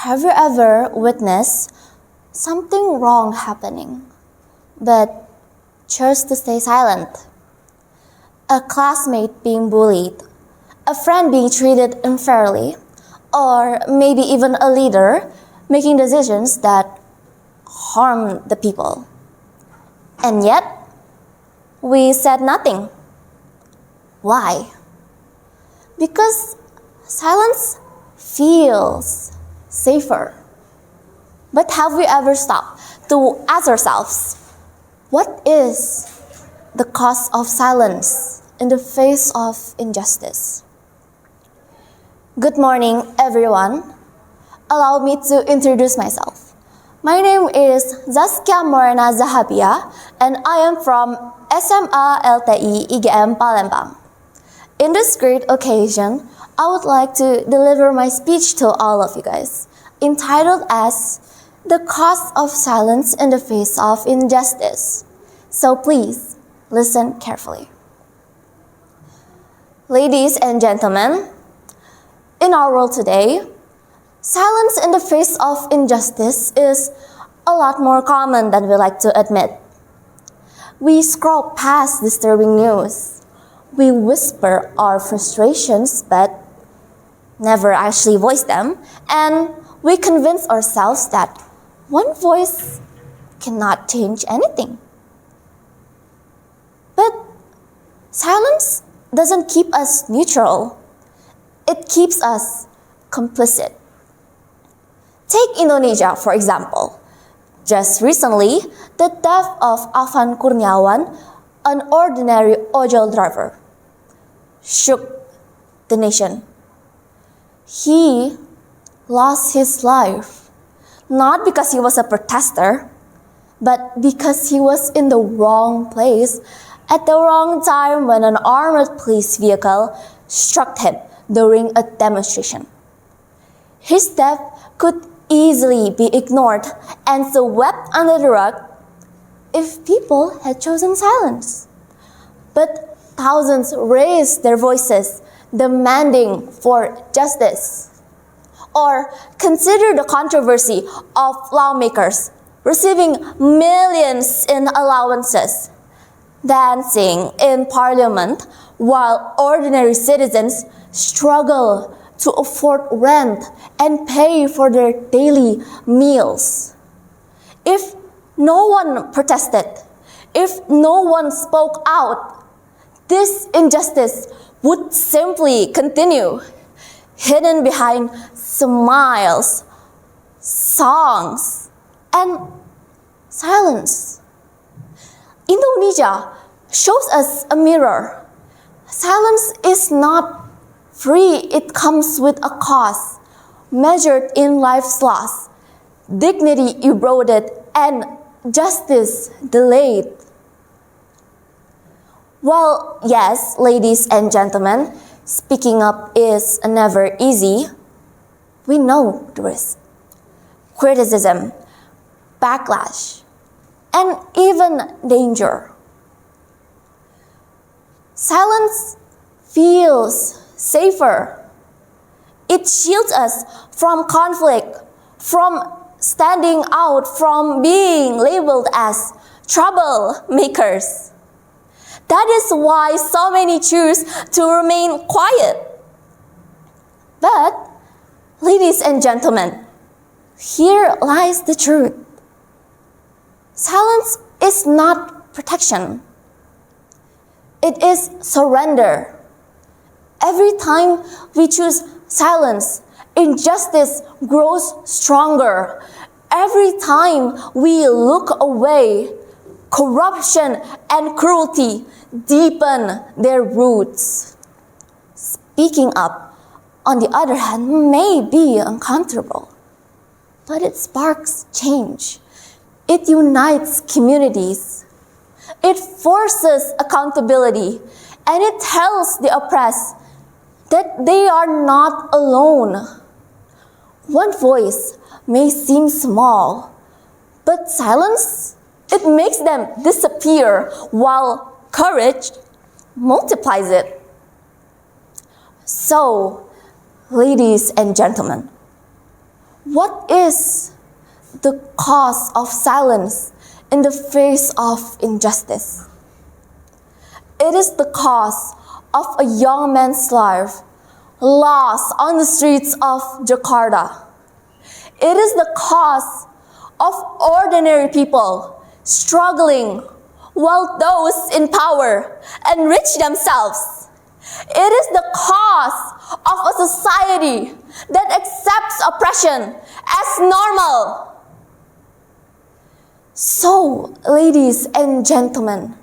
Have you ever witnessed something wrong happening, but chose to stay silent? A classmate being bullied, a friend being treated unfairly, or maybe even a leader making decisions that harm the people. And yet, we said nothing. Why? Because silence feels safer. But have we ever stopped to ask ourselves, what is the cost of silence in the face of injustice? Good morning, everyone. Allow me to introduce myself. My name is Zaskia Maurenna Dzahabiyyah, and I am from SMA LTI IGM Palembang. In this great occasion, I would like to deliver my speech to all of you guys, entitled as The Cost of Silence in the Face of Injustice. So please, listen carefully. Ladies and gentlemen, in our world today, silence in the face of injustice is a lot more common than we like to admit. We scroll past disturbing news. We whisper our frustrations but never actually voice them, and we convince ourselves that one voice cannot change anything. But silence doesn't keep us neutral. It keeps us complicit. Take Indonesia, for example. Just recently, the death of Afan Kurniawan, an ordinary ojol driver, shook the nation. He lost his life, not because he was a protester, but because he was in the wrong place at the wrong time when an armored police vehicle struck him during a demonstration. His death could easily be ignored and swept under the rug if people had chosen silence. But thousands raised their voices demanding for justice. Or consider the controversy of lawmakers receiving millions in allowances, dancing in parliament while ordinary citizens struggle to afford rent and pay for their daily meals. If no one protested, if no one spoke out, this injustice would simply continue, hidden behind smiles, songs, and silence. Indonesia shows us a mirror. Silence is not free, it comes with a cost, measured in life's loss, dignity eroded, and justice delayed. Well, yes, ladies and gentlemen, speaking up is never easy. We know the risk. Criticism, backlash, and even danger. Silence feels safer. It shields us from conflict, from standing out, from being labeled as troublemakers. That is why so many choose to remain quiet. But, ladies and gentlemen, here lies the truth. Silence is not protection. It is surrender. Every time we choose silence, injustice grows stronger. Every time we look away, corruption and cruelty deepen their roots. Speaking up, on the other hand, may be uncomfortable, but it sparks change. It unites communities. It forces accountability, and it tells the oppressed that they are not alone. One voice may seem small, but silence, it makes them disappear, while courage multiplies it. So, ladies and gentlemen, What is the cause of silence in the face of injustice? It is the cause of a young man's life lost on the streets of Jakarta. It is the cause of ordinary people struggling while those in power enrich themselves. It is the cause of a society that accepts oppression as normal. So, ladies and gentlemen,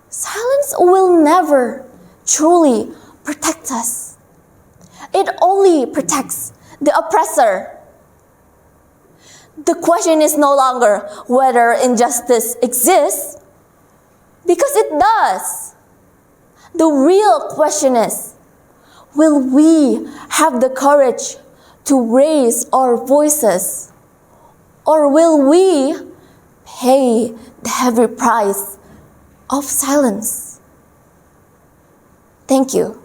silence will never truly protect us. It only protects the oppressor. The question is no longer whether injustice exists, because it does. The real question is, will we have the courage to raise our voices, or will we pay the heavy price of silence? Thank you.